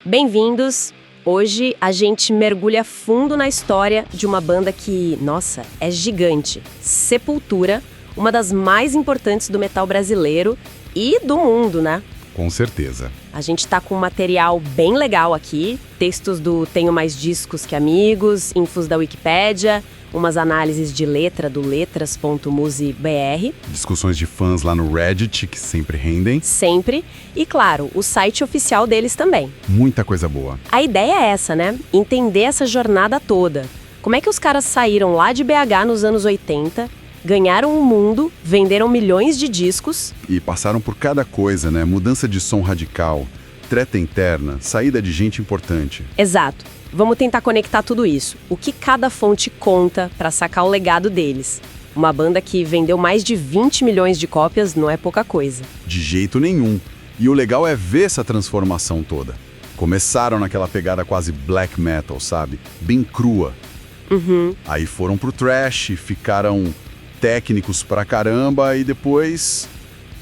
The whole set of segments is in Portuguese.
Bem-vindos! Hoje a gente mergulha fundo na história de uma banda que, nossa, é gigante. Sepultura, uma das mais importantes do metal brasileiro e do mundo, né? Com certeza. A gente tá com um material bem legal aqui, textos do Tenho Mais Discos Que Amigos, infos da Wikipédia, umas análises de letra do letras.musebr. Discussões de fãs lá no Reddit, que sempre rendem. Sempre. E, claro, o site oficial deles também. Muita coisa boa. A ideia é essa, né? Entender essa jornada toda. Como é que os caras saíram lá de BH nos anos 80, ganharam o mundo, venderam milhões de discos. E passaram por cada coisa, né? Mudança de som radical, treta interna, saída de gente importante. Exato. Vamos tentar conectar tudo isso. O que cada fonte conta para sacar o legado deles. Uma banda que vendeu mais de 20 milhões de cópias não é pouca coisa. De jeito nenhum. E o legal é ver essa transformação toda. Começaram naquela pegada quase black metal, sabe? Bem crua. Aí foram pro thrash, ficaram técnicos pra caramba e depois...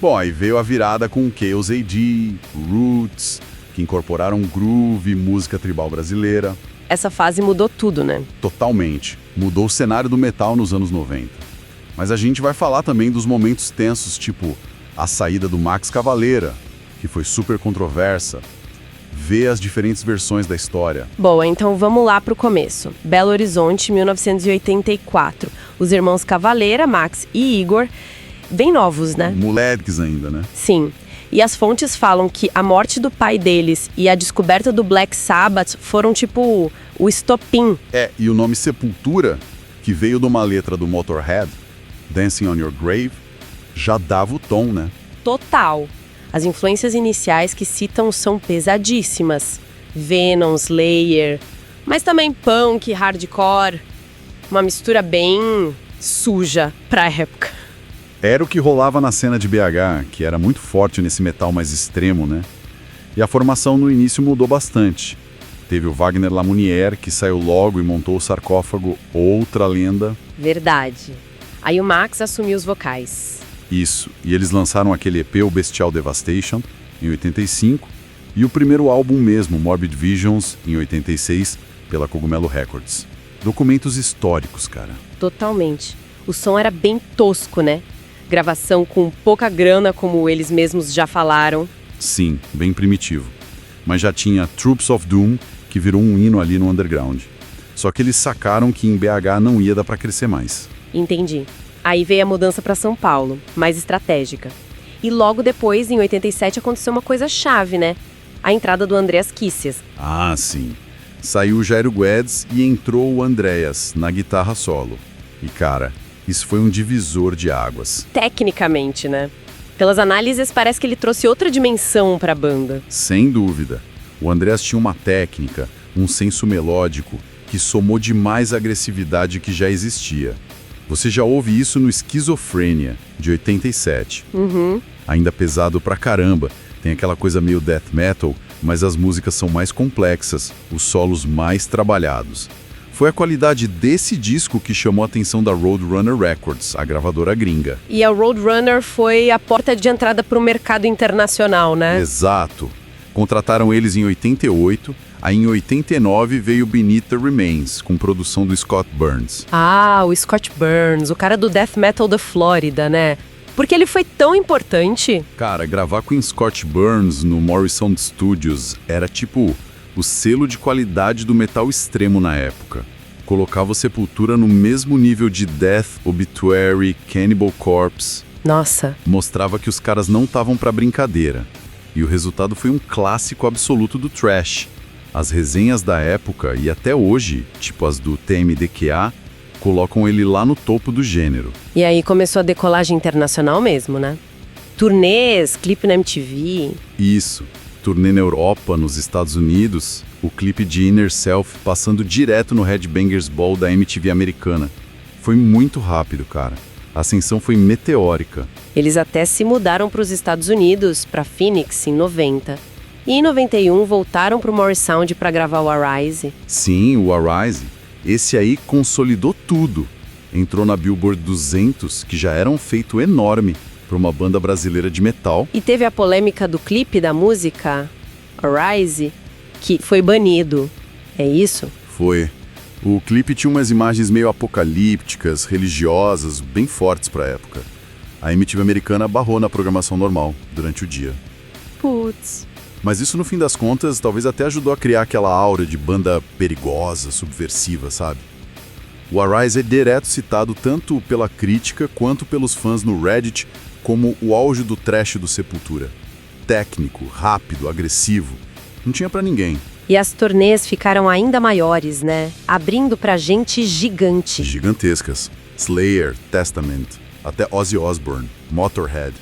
Bom, aí veio a virada com Chaos AD, Roots, que incorporaram groove, música tribal brasileira. Essa fase mudou tudo, né? Totalmente. Mudou o cenário do metal nos anos 90. Mas a gente vai falar também dos momentos tensos, tipo a saída do Max Cavalera, que foi super controversa. Ver as diferentes versões da história. Boa, então vamos lá pro começo. Belo Horizonte, 1984. Os irmãos Cavalera, Max e Igor, bem novos, né? Moleques ainda, né? Sim. E as fontes falam que a morte do pai deles e a descoberta do Black Sabbath foram tipo o estopim. E o nome Sepultura, que veio de uma letra do Motorhead, Dancing on Your Grave, já dava o tom, né? Total. As influências iniciais que citam são pesadíssimas. Venom, Slayer, mas também punk, hardcore. Uma mistura bem suja pra época. Era o que rolava na cena de BH, que era muito forte nesse metal mais extremo, né? E a formação no início mudou bastante. Teve o Wagner Lamounière, que saiu logo e montou o Sarcófago, outra lenda. Verdade. Aí o Max assumiu os vocais. Isso, e eles lançaram aquele EP, o Bestial Devastation, em 85, e o primeiro álbum mesmo, Morbid Visions, em 86, pela Cogumelo Records. Documentos históricos, cara. Totalmente. O som era bem tosco, né? Gravação com pouca grana, como eles mesmos já falaram. Sim, bem primitivo. Mas já tinha Troops of Doom, que virou um hino ali no underground. Só que eles sacaram que em BH não ia dar pra crescer mais. Entendi. Aí veio a mudança para São Paulo, mais estratégica. E logo depois, em 87, aconteceu uma coisa chave, né? A entrada do Andreas Kisses. Ah, sim. Saiu o Jairo Guedes e entrou o Andreas na guitarra solo. E cara, isso foi um divisor de águas. Tecnicamente, né? Pelas análises, parece que ele trouxe outra dimensão para a banda. Sem dúvida. O Andreas tinha uma técnica, um senso melódico, que somou demais a agressividade que já existia. Você já ouve isso no Esquizofrênia, de 87. Ainda pesado pra caramba, tem aquela coisa meio death metal, mas as músicas são mais complexas, os solos mais trabalhados. Foi a qualidade desse disco que chamou a atenção da Roadrunner Records, a gravadora gringa. E a Roadrunner foi a porta de entrada para o mercado internacional, né? Exato. Contrataram eles em 88, aí em 89 veio Beneath the Remains, com produção do Scott Burns. Ah, o Scott Burns, o cara do death metal da Flórida, né? Porque ele foi tão importante. Cara, gravar com Scott Burns no Morrison Studios era tipo o selo de qualidade do metal extremo na época. Colocava a Sepultura no mesmo nível de Death, Obituary, Cannibal Corpse. Nossa. Mostrava que os caras não estavam pra brincadeira. E o resultado foi um clássico absoluto do thrash. As resenhas da época e até hoje, tipo as do TMDQA, colocam ele lá no topo do gênero. E aí começou a decolagem internacional mesmo, né? Turnês, clipe na MTV. Isso. Turnê na Europa, nos Estados Unidos, o clipe de Inner Self passando direto no Headbangers Ball da MTV americana. Foi muito rápido, cara. A ascensão foi meteórica. Eles até se mudaram para os Estados Unidos, para Phoenix, em 90. E em 91 voltaram para o Morrisound para gravar o Arise. Sim, o Arise. Esse aí consolidou tudo. Entrou na Billboard 200, que já era um feito enorme para uma banda brasileira de metal. E teve a polêmica do clipe da música Arise, que foi banido. É isso? Foi. O clipe tinha umas imagens meio apocalípticas, religiosas, bem fortes pra época. A MTV americana barrou na programação normal, durante o dia. Putz. Mas isso, no fim das contas, talvez até ajudou a criar aquela aura de banda perigosa, subversiva, sabe? O Arise é direto citado tanto pela crítica quanto pelos fãs no Reddit como o auge do thrash do Sepultura. Técnico, rápido, agressivo. Não tinha pra ninguém. E as turnês ficaram ainda maiores, né? Abrindo pra gente gigante. Gigantescas. Slayer, Testament, até Ozzy Osbourne, Motorhead.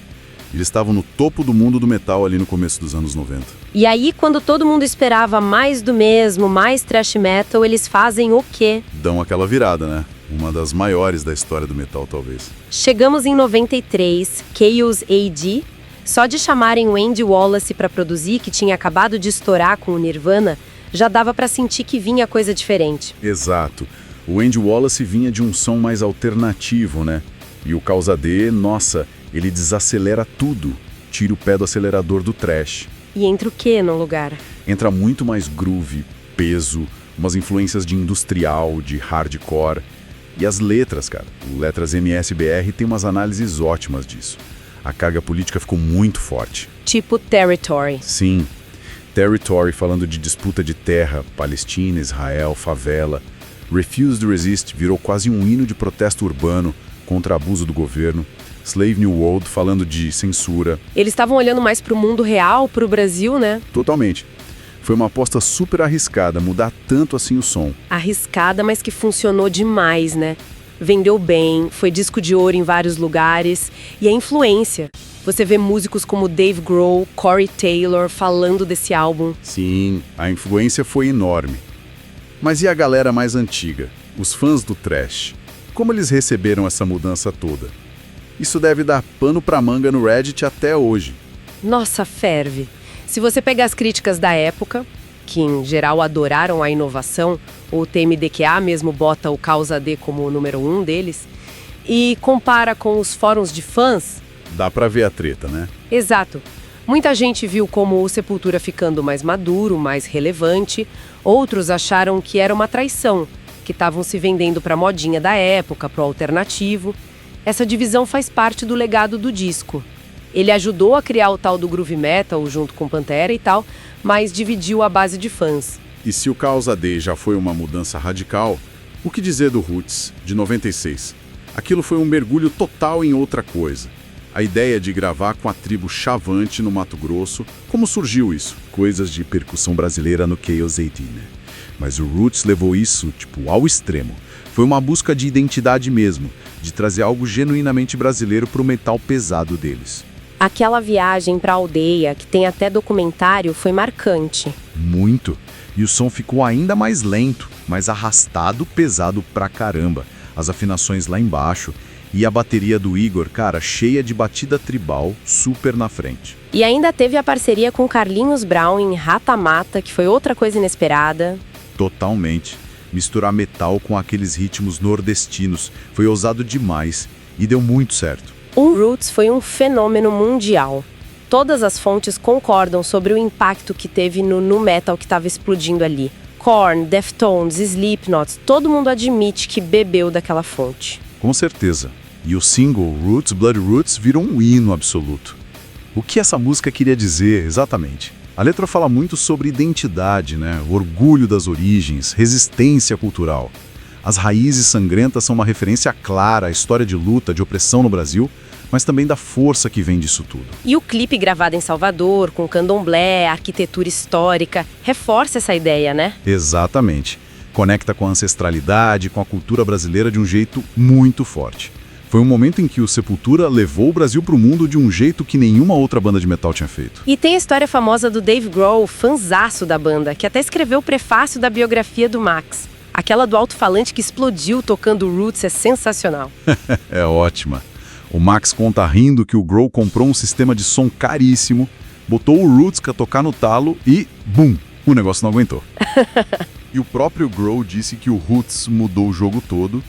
Eles estavam no topo do mundo do metal ali no começo dos anos 90. E aí, quando todo mundo esperava mais do mesmo, mais thrash metal, eles fazem o quê? Dão aquela virada, né? Uma das maiores da história do metal, talvez. Chegamos em 93, Chaos AD. Só de chamarem o Andy Wallace pra produzir, que tinha acabado de estourar com o Nirvana, já dava pra sentir que vinha coisa diferente. Exato. O Andy Wallace vinha de um som mais alternativo, né? E o Causa D, nossa, ele desacelera tudo. Tira o pé do acelerador do thrash. E entra o quê no lugar? Entra muito mais groove, peso, umas influências de industrial, de hardcore. E as letras, cara. O Letras MSBR tem umas análises ótimas disso. A carga política ficou muito forte. Tipo Territory. Sim. Territory falando de disputa de terra, Palestina, Israel, favela. Refuse to Resist virou quase um hino de protesto urbano contra abuso do governo. Slave New World falando de censura. Eles estavam olhando mais pro mundo real, pro Brasil, né? Totalmente. Foi uma aposta super arriscada, mudar tanto assim o som. Arriscada, mas que funcionou demais, né? Vendeu bem, foi disco de ouro em vários lugares. E a influência. Você vê músicos como Dave Grohl, Corey Taylor falando desse álbum. Sim, a influência foi enorme. Mas e a galera mais antiga? Os fãs do thrash? Como eles receberam essa mudança toda? Isso deve dar pano pra manga no Reddit até hoje. Nossa, ferve. Se você pegar as críticas da época, que em geral adoraram a inovação, o TMDQA mesmo bota o Causa D como o número 1 deles, e compara com os fóruns de fãs... Dá pra ver a treta, né? Exato. Muita gente viu como o Sepultura ficando mais maduro, mais relevante. Outros acharam que era uma traição, que estavam se vendendo pra modinha da época, pro alternativo. Essa divisão faz parte do legado do disco. Ele ajudou a criar o tal do groove metal junto com Pantera e tal, mas dividiu a base de fãs. E se o Causa D já foi uma mudança radical, o que dizer do Roots, de 96? Aquilo foi um mergulho total em outra coisa. A ideia de gravar com a tribo Chavante no Mato Grosso, como surgiu isso? Coisas de percussão brasileira no Chaos AD, né? Mas o Roots levou isso, ao extremo. Foi uma busca de identidade mesmo, de trazer algo genuinamente brasileiro pro metal pesado deles. Aquela viagem pra aldeia, que tem até documentário, foi marcante. Muito. E o som ficou ainda mais lento, mais arrastado, pesado pra caramba. As afinações lá embaixo. E a bateria do Igor, cara, cheia de batida tribal, super na frente. E ainda teve a parceria com Carlinhos Brown em Rata Mata, que foi outra coisa inesperada. Totalmente. Misturar metal com aqueles ritmos nordestinos foi ousado demais e deu muito certo. O Roots foi um fenômeno mundial. Todas as fontes concordam sobre o impacto que teve no nu metal que estava explodindo ali. Korn, Deftones, Slipknot, todo mundo admite que bebeu daquela fonte. Com certeza. E o single Roots Blood Roots virou um hino absoluto. O que essa música queria dizer exatamente? A letra fala muito sobre identidade, né? Orgulho das origens, resistência cultural. As raízes sangrentas são uma referência clara à história de luta, de opressão no Brasil, mas também da força que vem disso tudo. E o clipe gravado em Salvador, com candomblé, arquitetura histórica, reforça essa ideia, né? Exatamente. Conecta com a ancestralidade, com a cultura brasileira de um jeito muito forte. Foi um momento em que o Sepultura levou o Brasil para o mundo de um jeito que nenhuma outra banda de metal tinha feito. E tem a história famosa do Dave Grohl, fanzaço da banda, que até escreveu o prefácio da biografia do Max. Aquela do alto-falante que explodiu tocando Roots é sensacional. É ótima. O Max conta rindo que o Grohl comprou um sistema de som caríssimo, botou o Roots pra tocar no talo e, bum, o negócio não aguentou. E o próprio Grohl disse que o Roots mudou o jogo todo,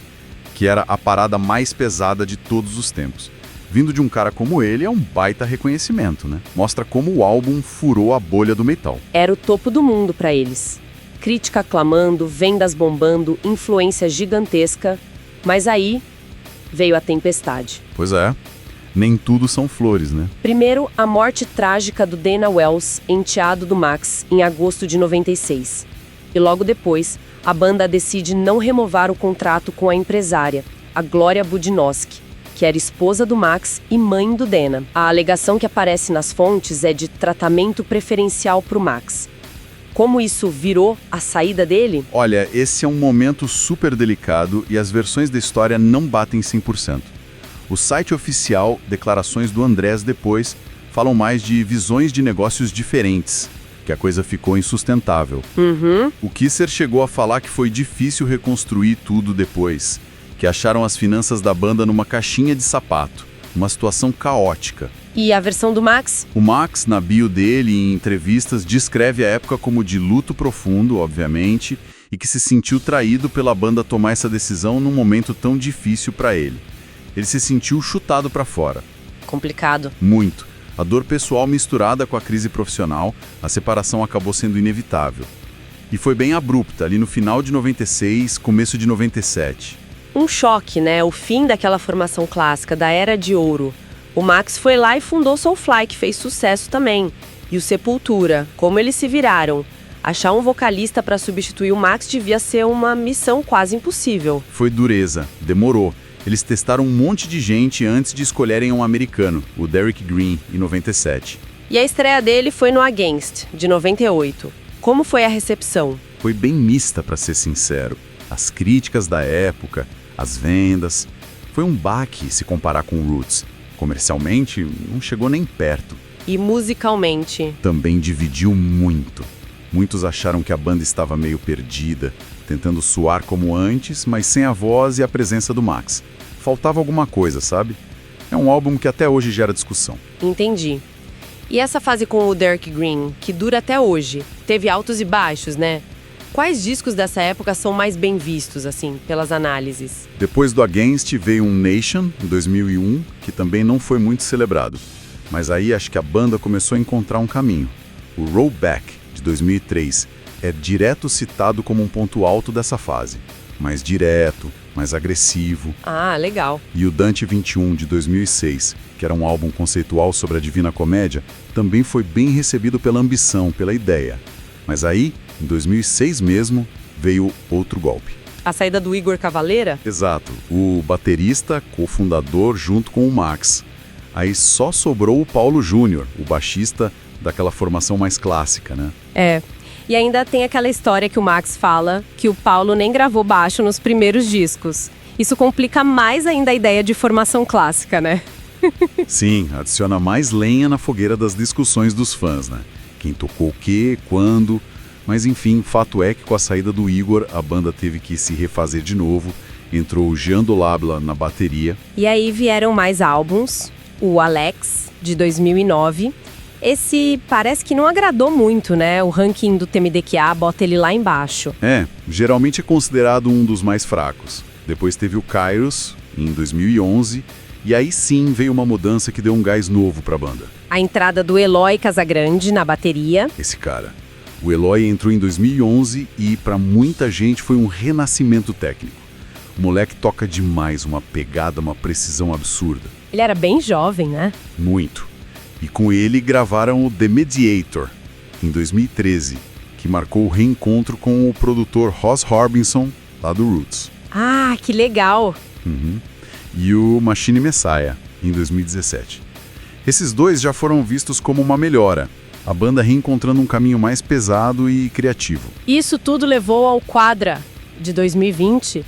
que era a parada mais pesada de todos os tempos. Vindo de um cara como ele, é um baita reconhecimento, né? Mostra como o álbum furou a bolha do metal. Era o topo do mundo para eles. Crítica aclamando, vendas bombando, influência gigantesca. Mas aí veio a tempestade. Pois é, nem tudo são flores, né? Primeiro, a morte trágica do Dana Wells, enteado do Max, em agosto de 96. E logo depois, a banda decide não renovar o contrato com a empresária, a Gloria Budinowski, que era esposa do Max e mãe do Dana. A alegação que aparece nas fontes é de tratamento preferencial para o Max. Como isso virou a saída dele? Olha, esse é um momento super delicado e as versões da história não batem 100%. O site oficial, declarações do Andrés depois, falam mais de visões de negócios diferentes, que a coisa ficou insustentável. O Kisser chegou a falar que foi difícil reconstruir tudo depois, que acharam as finanças da banda numa caixinha de sapato, uma situação caótica. E a versão do Max? O Max, na bio dele e em entrevistas, descreve a época como de luto profundo, obviamente, e que se sentiu traído pela banda tomar essa decisão num momento tão difícil para ele. Ele se sentiu chutado para fora. Complicado. Muito. A dor pessoal misturada com a crise profissional, a separação acabou sendo inevitável. E foi bem abrupta, ali no final de 96, começo de 97. Um choque, né? O fim daquela formação clássica, da Era de Ouro. O Max foi lá e fundou Soulfly, que fez sucesso também. E o Sepultura, como eles se viraram. Achar um vocalista para substituir o Max devia ser uma missão quase impossível. Foi dureza, demorou. Eles testaram um monte de gente antes de escolherem um americano, o Derek Green, em 97. E a estreia dele foi no Against, de 98. Como foi a recepção? Foi bem mista, para ser sincero. As críticas da época, as vendas... Foi um baque se comparar com o Roots. Comercialmente, não chegou nem perto. E musicalmente? Também dividiu muito. Muitos acharam que a banda estava meio perdida, tentando soar como antes, mas sem a voz e a presença do Max. Faltava alguma coisa, sabe? É um álbum que até hoje gera discussão. Entendi. E essa fase com o Derek Green, que dura até hoje, teve altos e baixos, né? Quais discos dessa época são mais bem vistos, assim, pelas análises? Depois do Against veio um Nation, em 2001, que também não foi muito celebrado. Mas aí acho que a banda começou a encontrar um caminho. O Rollback, de 2003, é direto citado como um ponto alto dessa fase. Mais direto, mais agressivo. Ah, legal. E o Dante 21, de 2006, que era um álbum conceitual sobre a Divina Comédia, também foi bem recebido pela ambição, pela ideia. Mas aí, em 2006 mesmo, veio outro golpe. A saída do Igor Cavaleira? Exato, o baterista, cofundador junto com o Max. Aí só sobrou o Paulo Júnior, o baixista daquela formação mais clássica, né? É. E ainda tem aquela história que o Max fala que o Paulo nem gravou baixo nos primeiros discos. Isso complica mais ainda a ideia de formação clássica, né? Sim, adiciona mais lenha na fogueira das discussões dos fãs, né? Quem tocou o quê, quando... Mas enfim, fato é que com a saída do Igor, a banda teve que se refazer de novo. Entrou o Jean Dolabla na bateria. E aí vieram mais álbuns. O Alex, de 2009. Esse parece que não agradou muito, né? O ranking do TMDQA bota ele lá embaixo. Geralmente é considerado um dos mais fracos. Depois teve o Kairos, em 2011. E aí sim veio uma mudança que deu um gás novo pra banda. A entrada do Eloy Casagrande na bateria. Esse cara. O Eloy entrou em 2011 e para muita gente foi um renascimento técnico. O moleque toca demais, uma pegada, uma precisão absurda. Ele era bem jovem, né? Muito. E com ele gravaram o The Mediator, em 2013, que marcou o reencontro com o produtor Ross Harbison, lá do Roots. Ah, que legal! E o Machine Messiah, em 2017. Esses dois já foram vistos como uma melhora, a banda reencontrando um caminho mais pesado e criativo. Isso tudo levou ao Quadra, de 2020.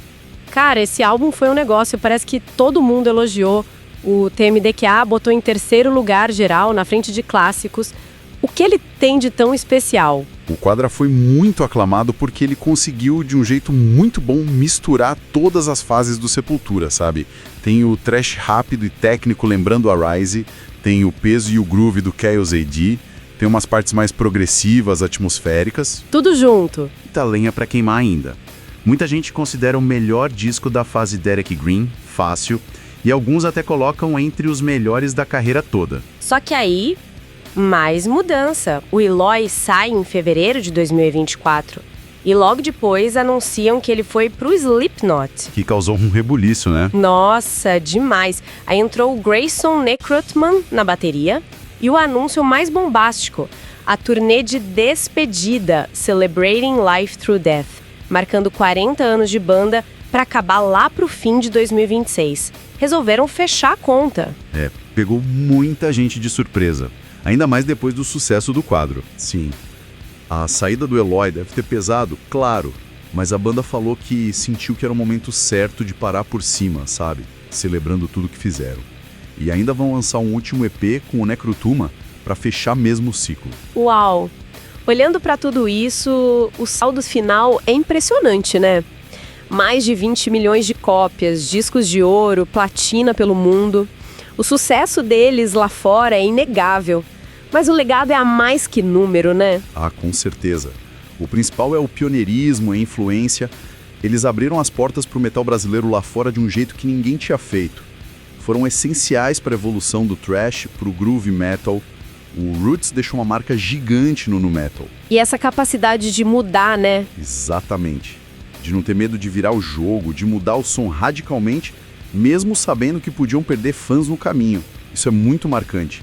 Cara, esse álbum foi um negócio, parece que todo mundo elogiou. O TMDQA botou em terceiro lugar geral, na frente de clássicos. O que ele tem de tão especial? O Quadra foi muito aclamado porque ele conseguiu, de um jeito muito bom, misturar todas as fases do Sepultura, sabe? Tem o thrash rápido e técnico lembrando a Rise, tem o peso e o groove do Chaos AD, tem umas partes mais progressivas, atmosféricas. Tudo junto. E tá lenha pra queimar ainda. Muita gente considera o melhor disco da fase Derek Green, fácil, E alguns até colocam entre os melhores da carreira toda. Só que aí, mais mudança. O Eloy sai em fevereiro de 2024. E logo depois anunciam que ele foi pro Slipknot. Que causou um rebuliço, né? Nossa, demais. Aí entrou o Grayson Necrotman na bateria. E o anúncio mais bombástico, a turnê de despedida, Celebrating Life Through Death, marcando 40 anos de banda para acabar lá pro fim de 2026. Resolveram fechar a conta. Pegou muita gente de surpresa. Ainda mais depois do sucesso do quadro. Sim. A saída do Eloy deve ter pesado, claro, mas a banda falou que sentiu que era o momento certo de parar por cima, sabe? Celebrando tudo que fizeram. E ainda vão lançar um último EP com o Necrotuma para fechar mesmo o ciclo. Uau! Olhando para tudo isso, o saldo final é impressionante, né? Mais de 20 milhões de cópias, discos de ouro, platina pelo mundo. O sucesso deles lá fora é inegável. Mas o legado é a mais que número, né? Ah, com certeza. O principal é o pioneirismo, a influência. Eles abriram as portas para o metal brasileiro lá fora de um jeito que ninguém tinha feito. Foram essenciais para a evolução do thrash, para o groove metal. O Roots deixou uma marca gigante no nu metal. E essa capacidade de mudar, né? Exatamente. De não ter medo de virar o jogo, de mudar o som radicalmente, mesmo sabendo que podiam perder fãs no caminho. Isso é muito marcante.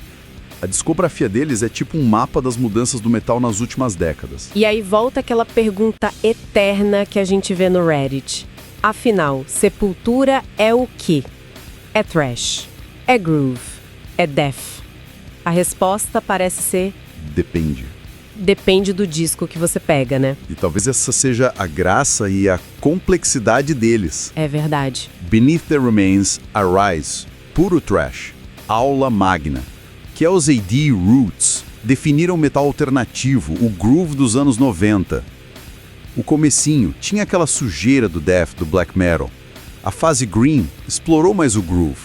A discografia deles é tipo um mapa das mudanças do metal nas últimas décadas. E aí volta aquela pergunta eterna que a gente vê no Reddit. Afinal, Sepultura é o quê? É thrash? É groove? É death? A resposta parece ser... Depende. Depende do disco que você pega, né? E talvez essa seja a graça e a complexidade deles. É verdade. Beneath the Remains, Arise, puro thrash, aula magna. Que é os AD Roots, definiram o metal alternativo, o groove dos anos 90. O comecinho tinha aquela sujeira do death, do black metal. A fase green explorou mais o groove,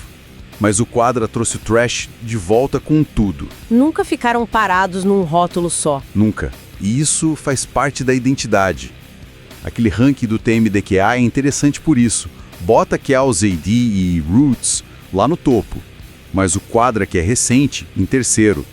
mas o Quadra trouxe o thrash de volta com tudo. Nunca ficaram parados num rótulo só. Nunca. E isso faz parte da identidade. Aquele ranking do TMDQA é interessante por isso. Bota que há os AD e Roots lá no topo. Mas o Quadra, que é recente, em terceiro.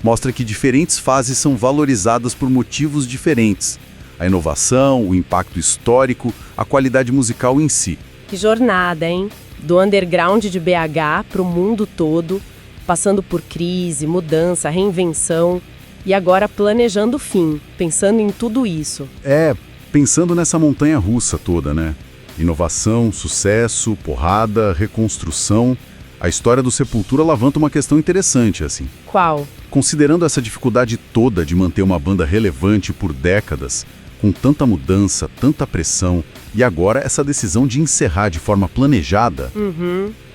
Mostra que diferentes fases são valorizadas por motivos diferentes. A inovação, o impacto histórico, a qualidade musical em si. Que jornada, hein? Do underground de BH para o mundo todo, passando por crise, mudança, reinvenção e agora planejando o fim, pensando em tudo isso. Pensando nessa montanha russa toda, né? Inovação, sucesso, porrada, reconstrução. A história do Sepultura levanta uma questão interessante, assim. Qual? Considerando essa dificuldade toda de manter uma banda relevante por décadas, com tanta mudança, tanta pressão, e agora essa decisão de encerrar de forma planejada,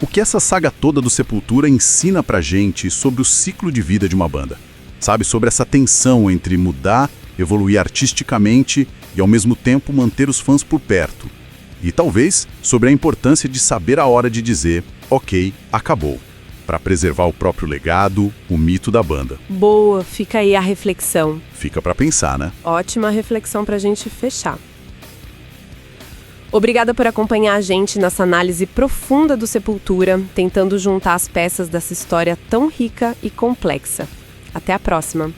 o que essa saga toda do Sepultura ensina pra gente sobre o ciclo de vida de uma banda? Sabe, sobre essa tensão entre mudar, evoluir artisticamente e ao mesmo tempo manter os fãs por perto. E talvez sobre a importância de saber a hora de dizer, ok, acabou, para preservar o próprio legado, o mito da banda. Boa, fica aí a reflexão. Fica para pensar, né? Ótima reflexão pra gente fechar. Obrigada por acompanhar a gente nessa análise profunda do Sepultura, tentando juntar as peças dessa história tão rica e complexa. Até a próxima!